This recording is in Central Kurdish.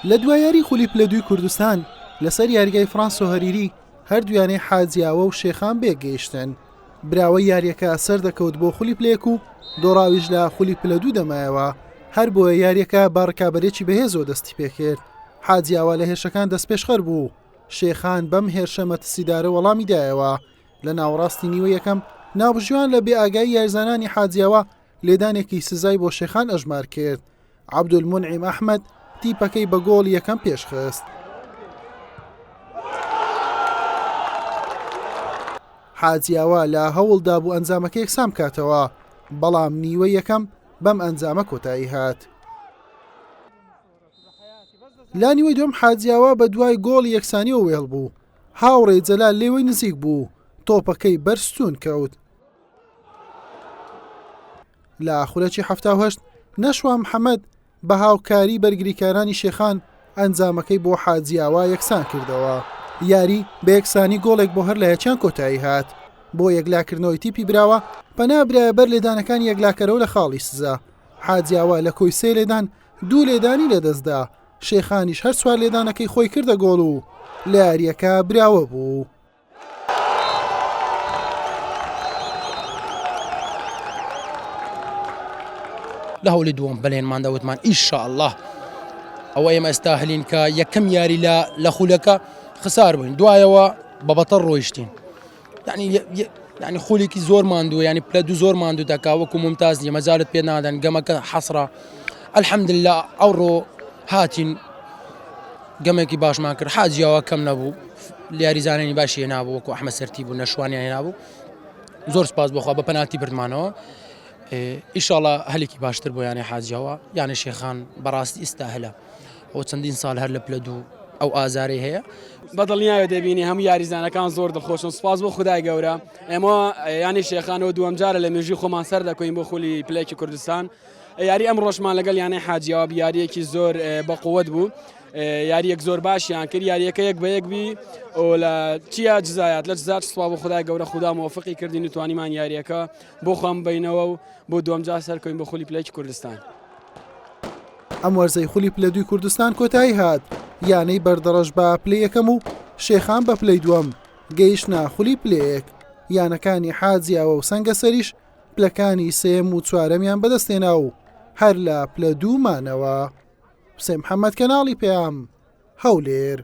لە دوای یاری خولی پلە دوی کوردستان لەسەر یاریگای فرانس و هەریری هەردوویانەی حاجیاوە و شێخان بێگەیشتن. براوە یاریەکە سەر دەکەوت بۆ خولی پلێک و دۆڕاویش لە خولی پلە دوو دەمایەوە، هەر بۆیە یاریەکە با ڕکابەرێکی بەهێزەوە دەستی پێکرد. حاجیاوە لە هێرشەکان دەست پێشخەر بوو. شێخان بەم هێرشە مەترسیدارە وەڵامی دایەوە. لە ناوەڕاستی نیوە یەکەم ناوبژیوان لە بێئاگایی یارزانانی حاجیاوە لێدانێکی سزای بۆ شێخان ئەژمار کرد. عەبدولمونعیم ئەحمەد تیپەکەی بە گۆڵ یەکەم پێشخست. حاجیاوە لە هەوڵدا بوو ئەنجامەکە یەکسام کاتەوە، بەڵام نیوە یەکەم بەم ئەنجامە کۆتایی هات. لا نیوەی دوم حاجیاوە بە دوای گۆڵی یەکسانیەوە وێڵ بوو. هاوڕێی جەلال لێوەی نزیک بوو، تۆپەکەی بەرستون کەوت. لە خولەکی 78 نەشوا محەممەد بە هاوکاری بەرگریکارانی شێخان ئەنجامەکەی بۆ حاجیاوە یەکسان کردەوە. یاری بە یەکسانی گۆڵێک بۆ هەر لە یەکیان کۆتایی هات. بۆ یەکلاکردنەوەی تیپی براوە پەنابرایە بەر لێدانەکان یەکلاکەرەوە لە خاڵی سزا. حاجیاوە لە کۆی سێ لێدان دوو لێدانی لەدەستدا. شێخانیش هەر چوار لێدانەکەی خۆی کردە گۆڵ و لە یاریەکە براوە بوو. لە هەوڵی دووەم بەلێنماندا وتمان ئیشاءالله ئەوە ئێمە ئێستاهلین کە یەکەم یاری لە خولەکە خسار بووین، دوایەوە بە بەتەڕ ڕۆیشتین. یعنی خولێکی زۆر ماندووە، ینی پلە دوو زۆر ماندوو دەکا وەکو ممتاز نیە، مەجالت پێ نادەن، گەمەکە حەسرە. ئەلحەمدوللا ئەوڕۆ هاتین گەمێکی باشمان کرد. حاجیاوە کەم نەبوو، یاریزانانی باشی هێنابوو، وەکو ئەحمەد سەرتی بوو، نەشوانیان هێنابوو. زۆر سپاس بۆخوا بە پەنالتی بردمانەوە. ئیشاڵڵا هەلێکی باشتر بۆ یانی حاجیاوە، یانی شێخان بەڕاستی ئیستاهلە. ئەو چەندین ساڵ هەر لە پلە دوو ئەو ئازارەی هەیە. بەدڵنیایە دەبینی هەموو یاریزانەکان زۆر دڵخۆشن. سپاس بۆ خودای گەورە. ئێمە یانی شێخانەوە دووەم جارە لە مێژووی خۆمان سەر دەکەین بۆ خولی پلەیەکی کوردستان. یاری ئەم ڕۆژمان لەگەڵ یانی حاجیاوە یاریەکی زۆر بەقووەت بوو. یاریەک زۆر باشیان کرد، یاریەکە یەک بە یەک بی و لە چیا جزایات لە جزات سوپا بۆ خودای گەورە خوددا موفقی کردین و توانیمان یاریەکە بۆ خۆم بینەوە و بۆ دووەم جار سەرکەوین بۆ خولی پلەیەکی کوردستان. ئەم وەرزەی خولی پلە دووی کوردستان کۆتایی هات. یانەی بەردەڕەش بە پلەی یەکەم و شێخان بە پلەی دووەم گەیشتنە خولی پلەیەک. یانەکانی حاجیاوە و سەنگەسەریش پلەکانی سێم و چوارەمیان بەدەستێنا و هەر لە پلە دوومانەوە. حوسێن محەممەد کەناڵی پێام هەولێر.